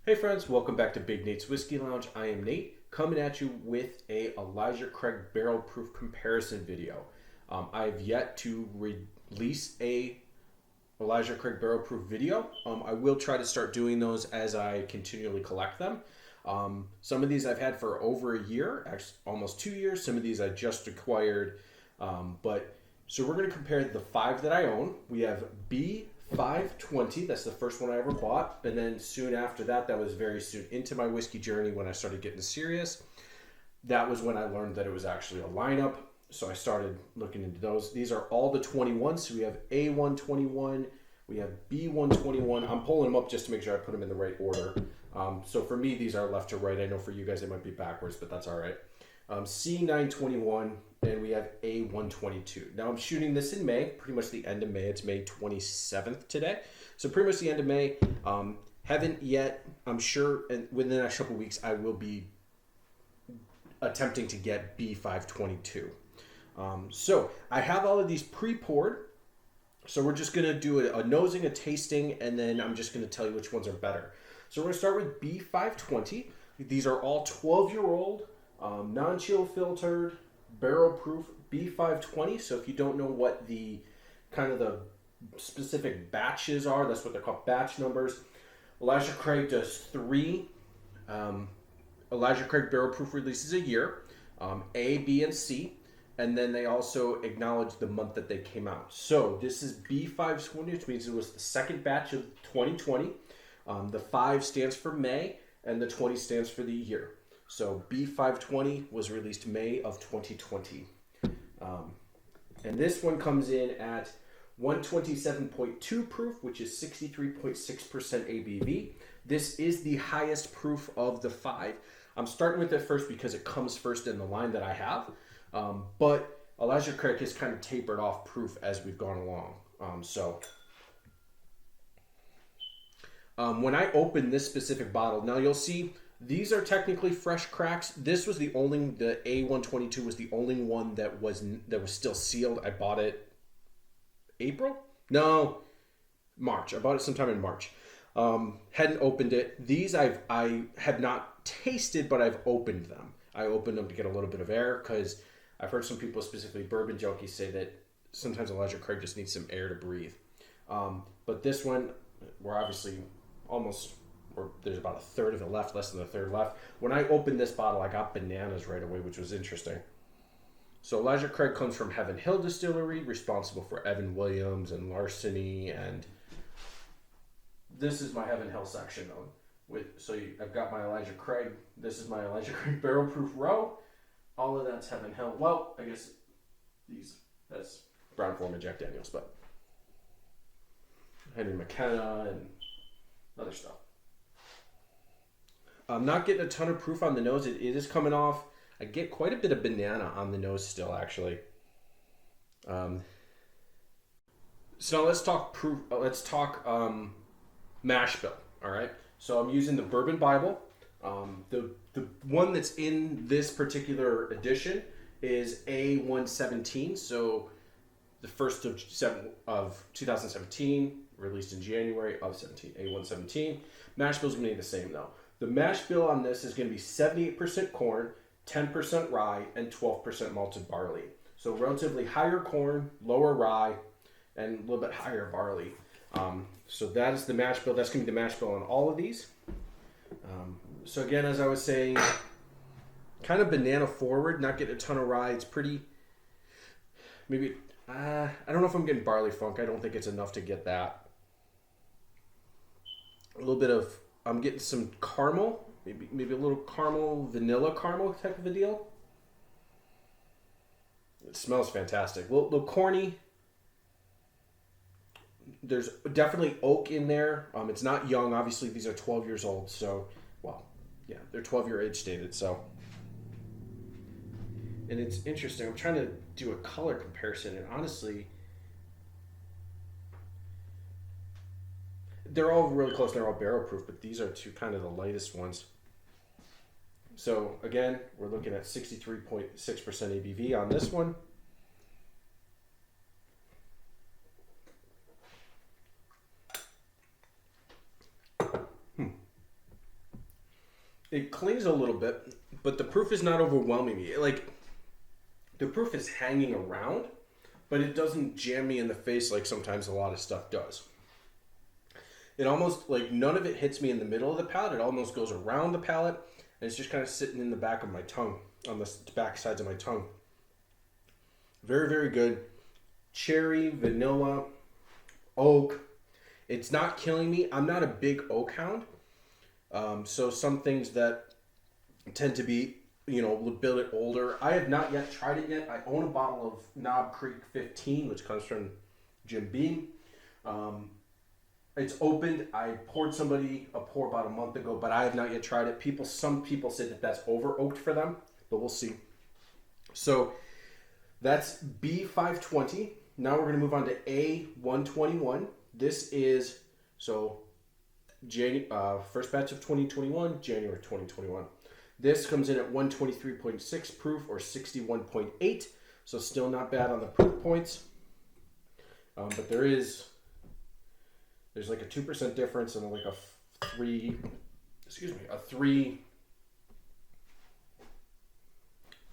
Hey friends, welcome back to Big Nate's Whiskey Lounge. I am Nate, coming at you with a Elijah Craig barrel proof comparison video. I have yet to release a Elijah Craig barrel proof video. I will try to start doing those as I continually collect them. Some of these I've had for over a year, actually almost 2 years. Some of these I just acquired. So we're going to compare the 5 that I own. We have B520. That's the first one I ever bought. And then soon after that, that was very soon into my whiskey journey when I started getting serious. That was when I learned that it was actually a lineup. So I started looking into those. These are all the 21s. So we have A121, we have B121. I'm pulling them up just to make sure I put them in the right order. So for me, these are left to right. I know for you guys it might be backwards, but that's all right. C921, and we have A122. Now I'm shooting this in May, pretty much the end of May. It's May 27th today. So pretty much the end of May. Haven't yet, I'm sure, and within the next couple of weeks, I will be attempting to get B522. So I have all of these pre-poured. So we're just going to do a nosing, a tasting, and then I'm just going to tell you which ones are better. So we're going to start with B520. These are all 12-year-old, non-chill filtered, barrel proof B520. So if you don't know what the kind of the specific batches are, that's what they're called, batch numbers. Elijah Craig does 3 Elijah Craig barrel proof releases a year, A, B, and C. And then they also acknowledge the month that they came out. So this is B520, which means it was the second batch of 2020. The 5 stands for May, and the 20 stands for the year. So B520 was released May of 2020. And this one comes in at 127.2 proof, which is 63.6% ABV. This is the highest proof of the 5. I'm starting with it first because it comes first in the line that I have. But Elijah Craig has kind of tapered off proof as we've gone along. When I open this specific bottle, now you'll see these are technically fresh cracks. This was the A122 was the only one that was still sealed. I bought it March. I bought it sometime in March. Hadn't opened it. These I have not tasted, but I've opened them. I opened them to get a little bit of air because I've heard some people, specifically bourbon junkies, say that sometimes Elijah Craig just needs some air to breathe. But this one, we're obviously there's about a third of it left, less than a third left. When I opened this bottle, I got bananas right away, which was interesting. So Elijah Craig comes from Heaven Hill Distillery, responsible for Evan Williams and Larceny, and this is my Heaven Hill section. I've got my Elijah Craig. This is my Elijah Craig barrel proof row. All of that's Heaven Hill. Well, I guess that's Brown-Forman Jack Daniels, but Henry McKenna and other stuff. I'm not getting a ton of proof on the nose. It is coming off. I get quite a bit of banana on the nose still, actually. So now let's talk proof. Let's talk mash bill. All right. So I'm using the Bourbon Bible. The one that's in this particular edition is A117. So the first of 2017, released in January of 17. A117. Mash bill's gonna be the same though. The mash bill on this is gonna be 78% corn, 10% rye, and 12% malted barley. So relatively higher corn, lower rye, and a little bit higher barley. So that is the mash bill. That's going to be the mash bill on all of these. So again, as I was saying, kind of banana forward, not getting a ton of rye. It's pretty, maybe, I don't know if I'm getting barley funk. I don't think it's enough to get that. A little bit of, I'm getting some caramel, maybe a little caramel, vanilla caramel type of a deal. It smells fantastic. A little corny. There's definitely oak in there. It's not young. Obviously, these are 12 years old. So, well, yeah, they're 12-year age stated. So, and it's interesting. I'm trying to do a color comparison, and honestly, they're all really close. They're all barrel proof, but these are two kind of the lightest ones. So again, we're looking at 63.6% ABV on this one. It clings a little bit, but the proof is not overwhelming me. Like, the proof is hanging around, but it doesn't jam me in the face like sometimes a lot of stuff does. It almost, like, none of it hits me in the middle of the palate. It almost goes around the palate, and it's just kind of sitting in the back of my tongue, on the back sides of my tongue. Very, very good. Cherry, vanilla, oak. It's not killing me. I'm not a big oak hound. So some things that tend to be, you know, a bit older. I have not yet tried it yet. I own a bottle of Knob Creek 15, which comes from Jim Beam. It's opened. I poured somebody a pour about a month ago, but I have not yet tried it. Some people say that that's over oaked for them, but we'll see. So that's B520. Now we're going to move on to A121. This is, so first batch of 2021, January 2021. This comes in at 123.6 proof or 61.8. So still not bad on the proof points. But there's like a 2% difference and like a three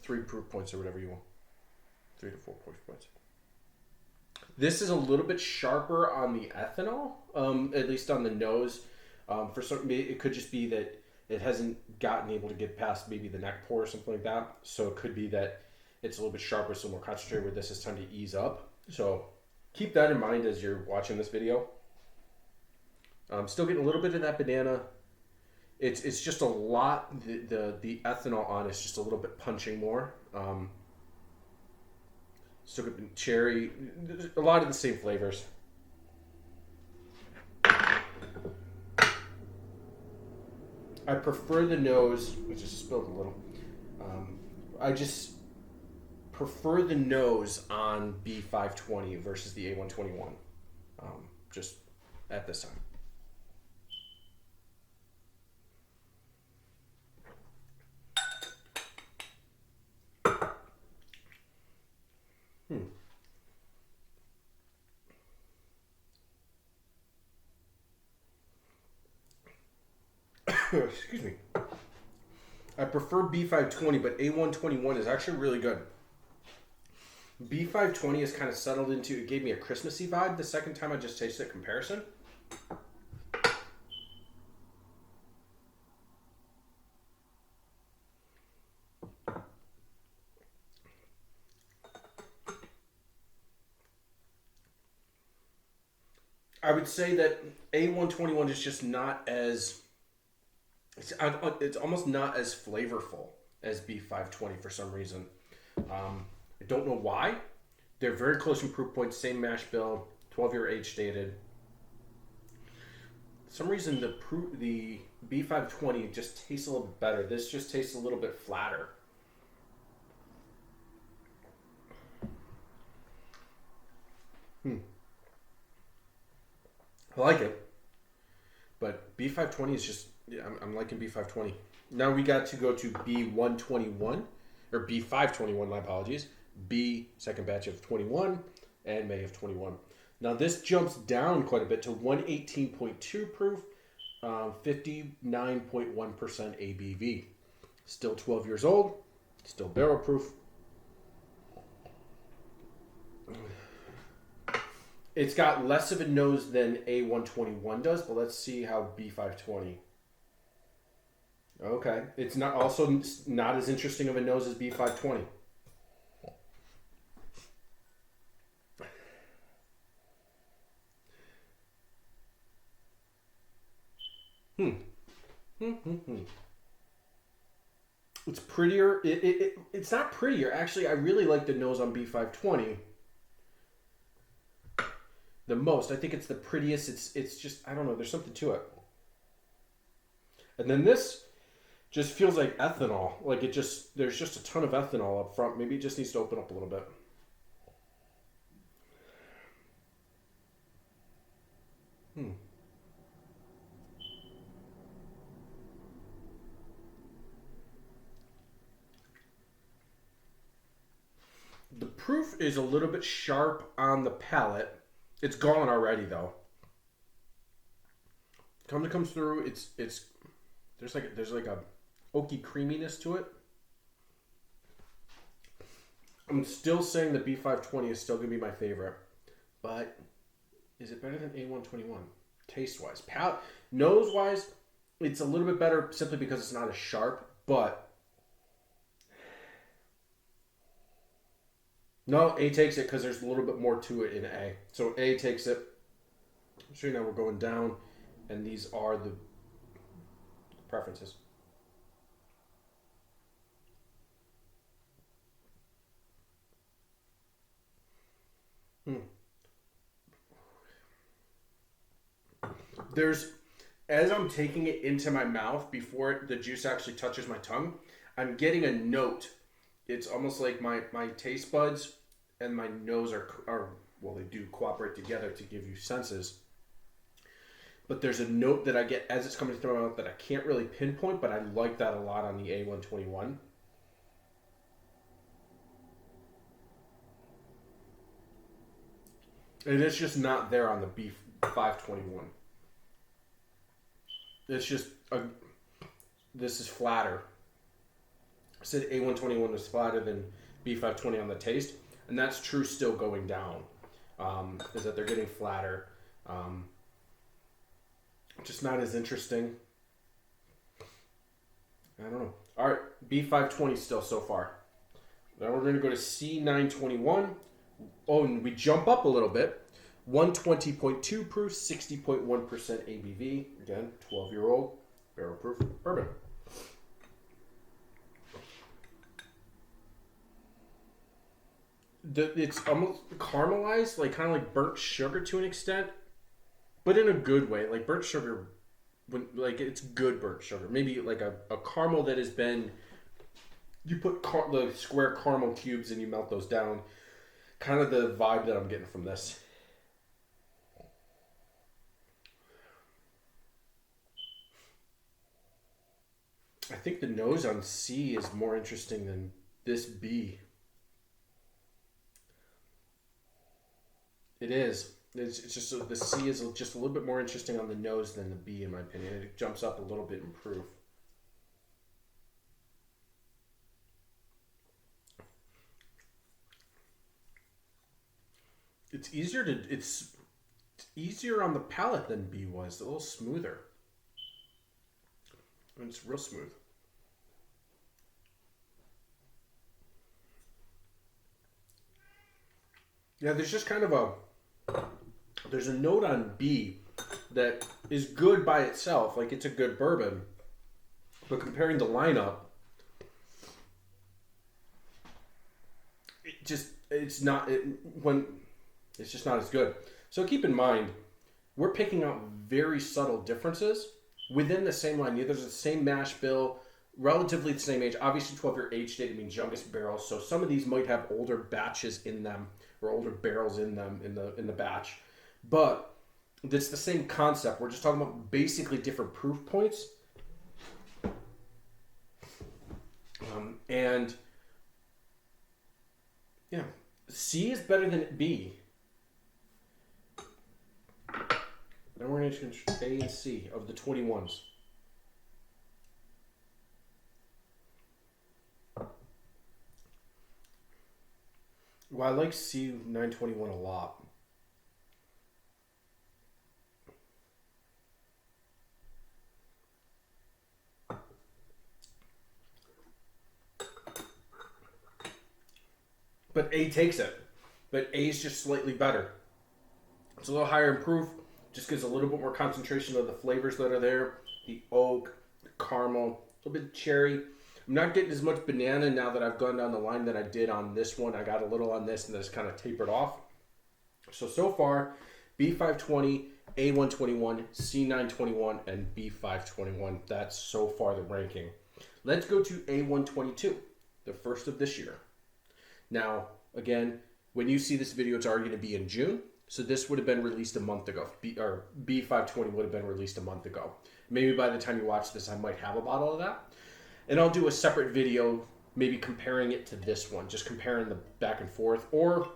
proof points or whatever you want. 3 to 4 proof points. This is a little bit sharper on the ethanol, at least on the nose. For some, it could just be that it hasn't gotten able to get past maybe the neck pour or something like that. So it could be that it's a little bit sharper, so more concentrated, where this is time to ease up. So keep that in mind as you're watching this video. Still getting a little bit of that banana. It's just a lot. The ethanol on is just a little bit punching more. Still getting cherry. A lot of the same flavors. I prefer the nose. I just spilled a little. I just prefer the nose on B520 versus the A121. Just at this time. Excuse me. I prefer B520, but A121 is actually really good. B520 is kind of settled into, it gave me a Christmassy vibe the second time I just tasted it comparison. I would say that A121 is just not as, it's almost not as flavorful as B520 for some reason. I don't know why. They're very close in proof points, same mash bill, 12-year age stated. For some reason, the B520 just tastes a little bit better. This just tastes a little bit flatter. I like it, but B520 is just, yeah, I'm liking B520. Now we got to go to B121, or B521, my apologies. B, second batch of 21, and May of 21. Now this jumps down quite a bit to 118.2 proof, 59.1% ABV. Still 12 years old, still barrel proof. It's got less of a nose than A121 does, but let's see how B520. Okay, it's not also not as interesting of a nose as B520. It's prettier. It's not prettier. Actually, I really like the nose on B520 the most. I think it's the prettiest. It's just, I don't know, there's something to it. And then this just feels like ethanol. Like there's just a ton of ethanol up front. Maybe it just needs to open up a little bit. The proof is a little bit sharp on the palate. It's gone already though. Comes through. There's like a oaky creaminess to it. I'm still saying the B520 is still going to be my favorite. But is it better than A121? Taste-wise. Nose-wise, it's a little bit better simply because it's not as sharp. But no, A takes it because there's a little bit more to it in A. So A takes it. So now we're going down. And these are the preferences. There's, as I'm taking it into my mouth before the juice actually touches my tongue, I'm getting a note. It's almost like my taste buds and my nose are well, they do cooperate together to give you senses. But there's a note that I get as it's coming through my mouth that I can't really pinpoint, but I like that a lot on the A121. And it's just not there on the B521. It's just, this is flatter. I said A121 was flatter than B520 on the taste. And that's true still going down. Is that they're getting flatter. Just not as interesting. I don't know. All right, B520 still so far. Now we're going to go to C921. Oh, and we jump up a little bit. 120.2 proof, 60.1% ABV. Again, 12-year-old barrel proof bourbon. It's almost caramelized, like kind of like burnt sugar to an extent, but in a good way. Like burnt sugar, like it's good burnt sugar. Maybe like a caramel that has been, you put the square caramel cubes and you melt those down. Kind of the vibe that I'm getting from this. I think the nose on C is more interesting than this B. It is. It's just the C is just a little bit more interesting on the nose than the B, in my opinion. It jumps up a little bit in proof. It's easier on the palate than B was. It's a little smoother. And it's real smooth. Yeah, there's just kind of there's a note on B that is good by itself. Like it's a good bourbon. But comparing the lineup, it's just not as good. So keep in mind, we're picking out very subtle differences within the same line. There's the same mash bill, relatively the same age. Obviously, 12-year age date means youngest barrels. So some of these might have older batches in them or older barrels in them in the batch, but it's the same concept. We're just talking about basically different proof points, and yeah, C is better than B. Then we're going to change A and C of the 21s. Well, I like C921 a lot. But A takes it. But A is just slightly better. It's a little higher in proof. Just gives a little bit more concentration of the flavors that are there. The oak, the caramel, a little bit of cherry. I'm not getting as much banana now that I've gone down the line that I did on this one. I got a little on this and then it's kind of tapered off. So far, B520, A121, C921, and B521. That's so far the ranking. Let's go to A122, the first of this year. Now, again, when you see this video, it's already going to be in June. So this would have been released a month ago. B520 would have been released a month ago. Maybe by the time you watch this, I might have a bottle of that. And I'll do a separate video, maybe comparing it to this one, just comparing the back and forth. Or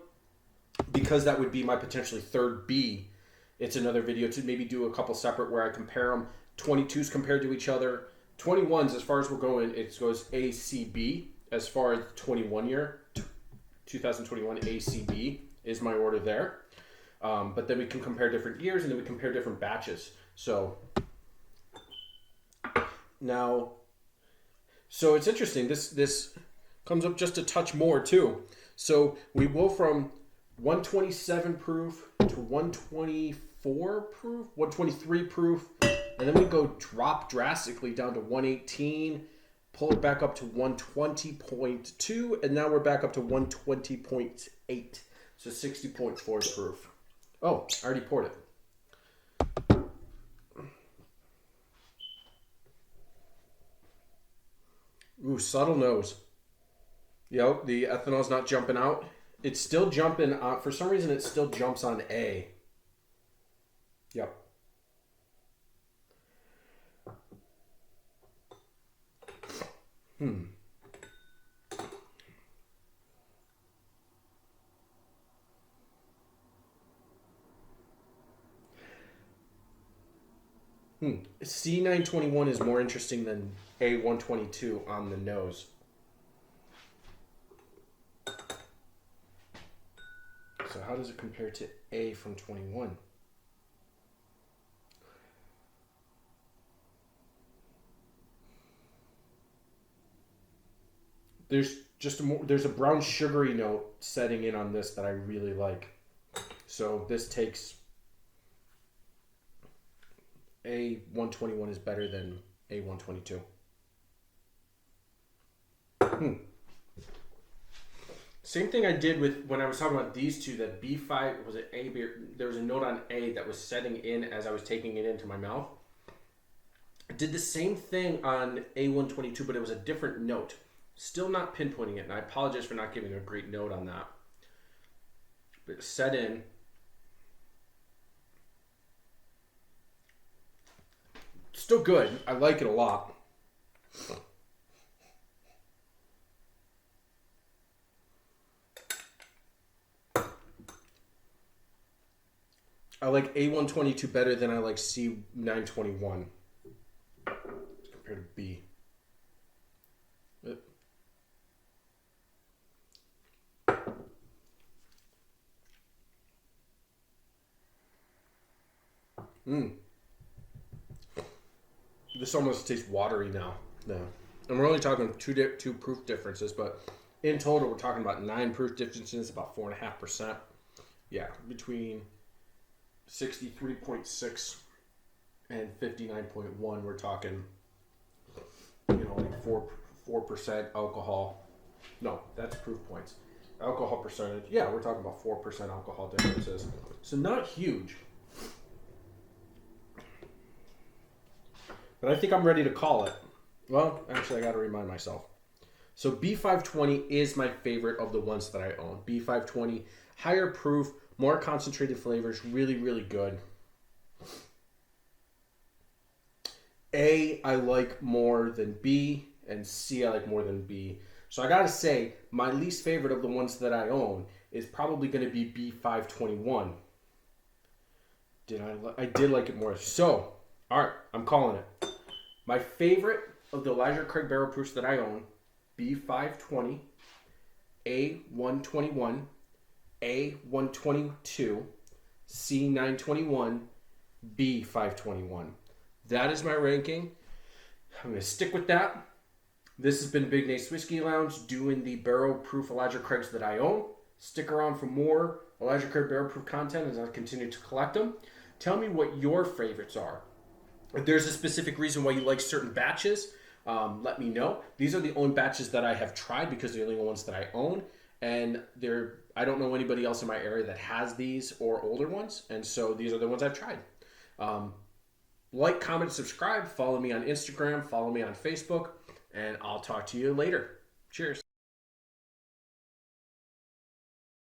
because that would be my potentially third B, it's another video to maybe do a couple separate where I compare them, 22s compared to each other, 21s, as far as we're going, it goes ACB. As far as 21 year, 2021 ACB is my order there. But then we can compare different years, and then we compare different batches. So now, so it's interesting. This comes up just a touch more too. So we go from 127 proof to 124 proof, 123 proof, and then we drop drastically down to 118, pull it back up to 120.2, and now we're back up to 120.8. So 60.4 proof. Oh, I already poured it. Ooh, subtle nose. Yep, the ethanol's not jumping out. It's still jumping on, for some reason it still jumps on A. Yep. C921 is more interesting than A122 on the nose. So how does it compare to A from 21? There's a brown sugary note setting in on this that I really like. So this takes A121 is better than A122. Same thing I did with when I was talking about these two, that B5, was it A, there was a note on A that was setting in as I was taking it into my mouth. I did the same thing on A122, but it was a different note. Still not pinpointing it, and I apologize for not giving a great note on that. But set in. Still good. I like it a lot. I like A122 better than I like C921 compared to B. This almost tastes watery now. No. And we're only talking two proof differences, but in total we're talking about 9 proof differences, about 4.5%. Yeah, between 63.6 and 59.1, we're talking, like 4% alcohol. No, that's proof points. Alcohol percentage, yeah, we're talking about 4% alcohol differences. So not huge. But I think I'm ready to call it. Well, actually, I got to remind myself. So B520 is my favorite of the ones that I own. B520, higher proof, more concentrated flavors, really, really good. A, I like more than B, and C, I like more than B. So I got to say, my least favorite of the ones that I own is probably going to be B521. I did like it more. So, all right, I'm calling it. My favorite of the Elijah Craig barrel proofs that I own, B520, A121, A122, C921, B521. That is my ranking. I'm going to stick with that. This has been Big Nate's Whiskey Lounge doing the barrel proof Elijah Craigs that I own. Stick around for more Elijah Craig barrel proof content as I continue to collect them. Tell me what your favorites are. If there's a specific reason why you like certain batches, let me know. These are the only batches that I have tried because they're the only ones that I own. And I don't know anybody else in my area that has these or older ones. And so these are the ones I've tried. Like, comment, subscribe. Follow me on Instagram. Follow me on Facebook. And I'll talk to you later. Cheers.